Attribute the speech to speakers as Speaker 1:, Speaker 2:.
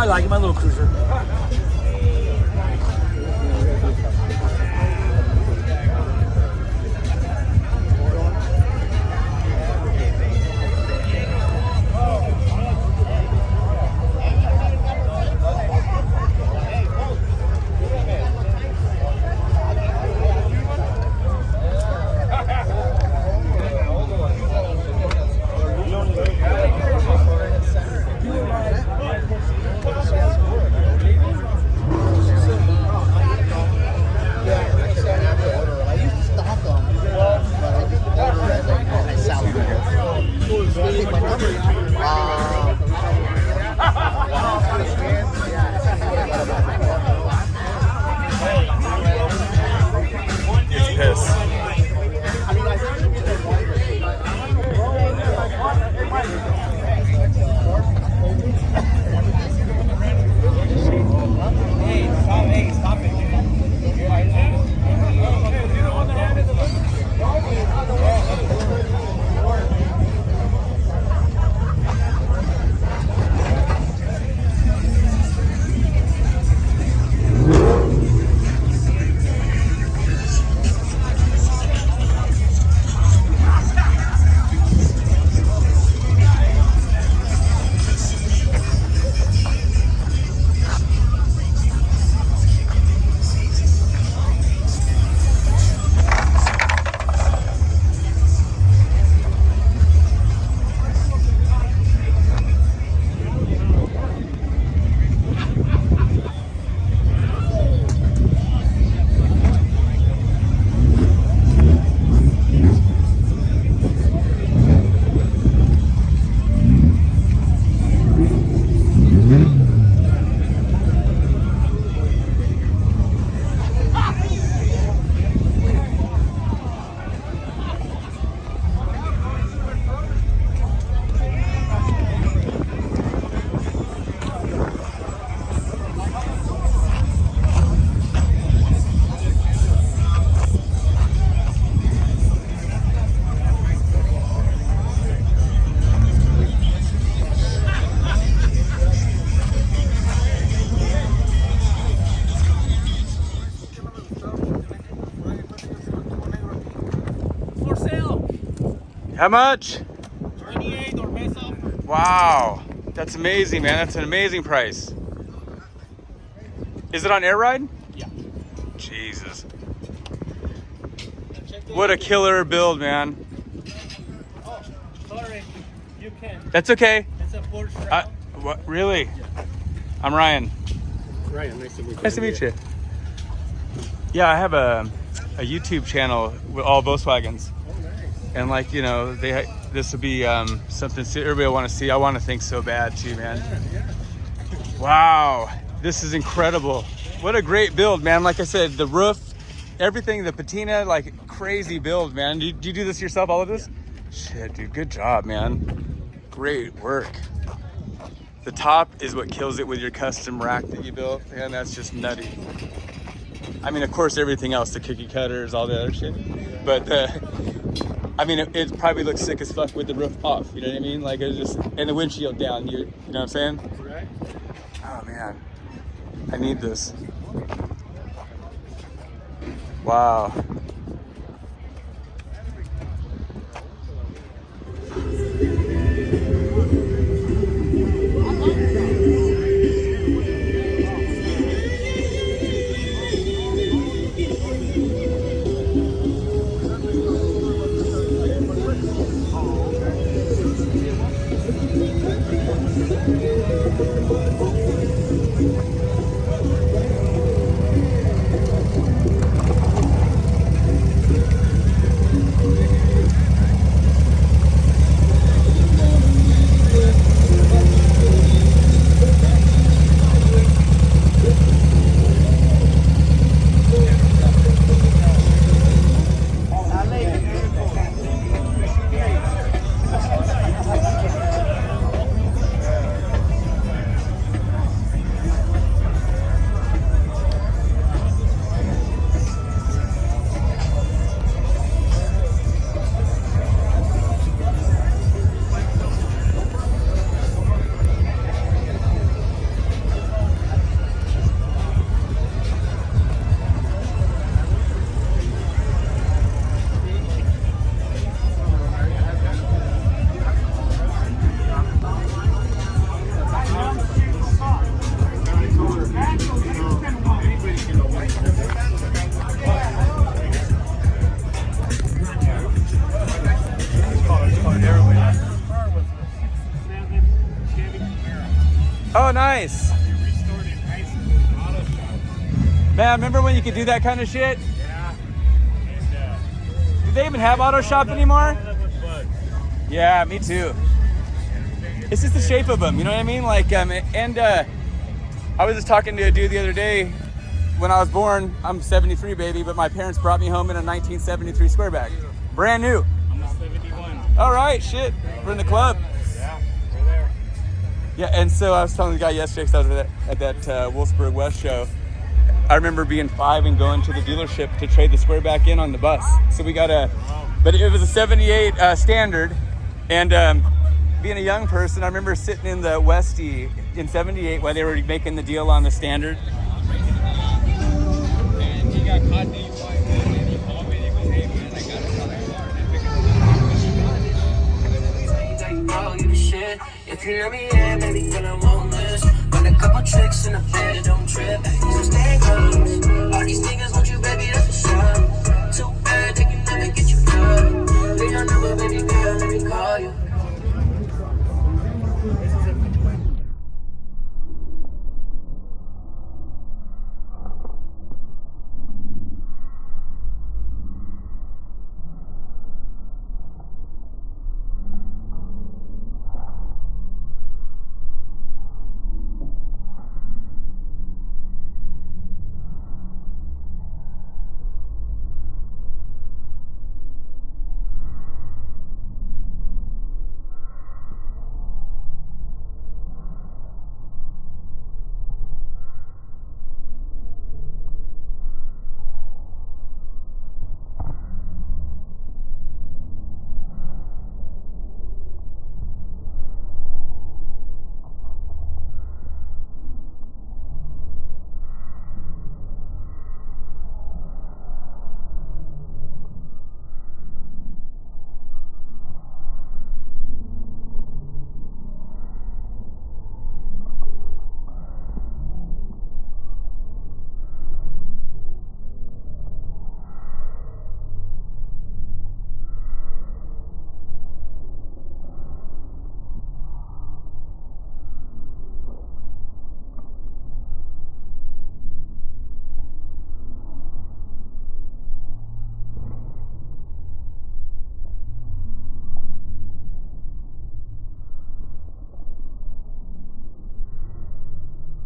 Speaker 1: I like it, my little cruiser.
Speaker 2: How much?
Speaker 3: 28 or peso.
Speaker 2: Wow, that's amazing, man. That's an amazing price. Is it on air ride?
Speaker 3: Yeah.
Speaker 2: Jesus. What a killer build, man.
Speaker 3: Oh, sorry. You can.
Speaker 2: That's okay.
Speaker 3: It's a Porsche.
Speaker 2: What? Really? Yeah. I'm Ryan.
Speaker 3: Ryan, nice to meet you.
Speaker 2: Nice to meet you. Yeah, I have a YouTube channel with all Volkswagens. And like, you know, this will be something everybody will want to see. I want to think so bad too, man.
Speaker 3: Yeah.
Speaker 2: Wow, this is incredible. What a great build, man. Like I said, the roof, everything, the patina, like crazy build, man. Do you do this yourself, all of this? Yeah. Shit, dude, good job, man. Great work. The top is what kills it with your custom rack that you built, and that's just nutty. I mean, of course, everything else, the cookie cutters, all the other shit. But I mean, it probably looks sick as fuck with the roof off. You know what I mean? Like it's just, and the windshield down. You know what I'm saying?
Speaker 3: Right.
Speaker 2: Oh man, I need this. Wow. Oh, nice.
Speaker 3: Restored in high school, auto shop.
Speaker 2: Man, remember when you could do that kind of shit?
Speaker 3: Yeah. And,
Speaker 2: Do they even have auto shop anymore?
Speaker 3: all that was bugs.
Speaker 2: Yeah, me too. It's just the shape of them, you know what I mean? Like, I was just talking to a dude the other day. When I was born, I'm 73, baby, but my parents brought me home in a 1973 Squareback. Brand new.
Speaker 3: I'm a 71.
Speaker 2: All right, shit. We're in the club.
Speaker 3: Yeah, we're there.
Speaker 2: Yeah, and so I was telling the guy yesterday, because I was at that Wolfsburg West show. I remember being 5 and going to the dealership to trade the Squareback in on the bus. So we got but it was a 78 Standard. And being a young person, I remember sitting in the Westie in 78 while they were making the deal on the Standard. And he got caught and he called me and he goes, hey man, I got it.
Speaker 1: If you let me in, baby, girl, I won't miss. Run a couple tricks in the bed, don't trip. So stay close. All these niggas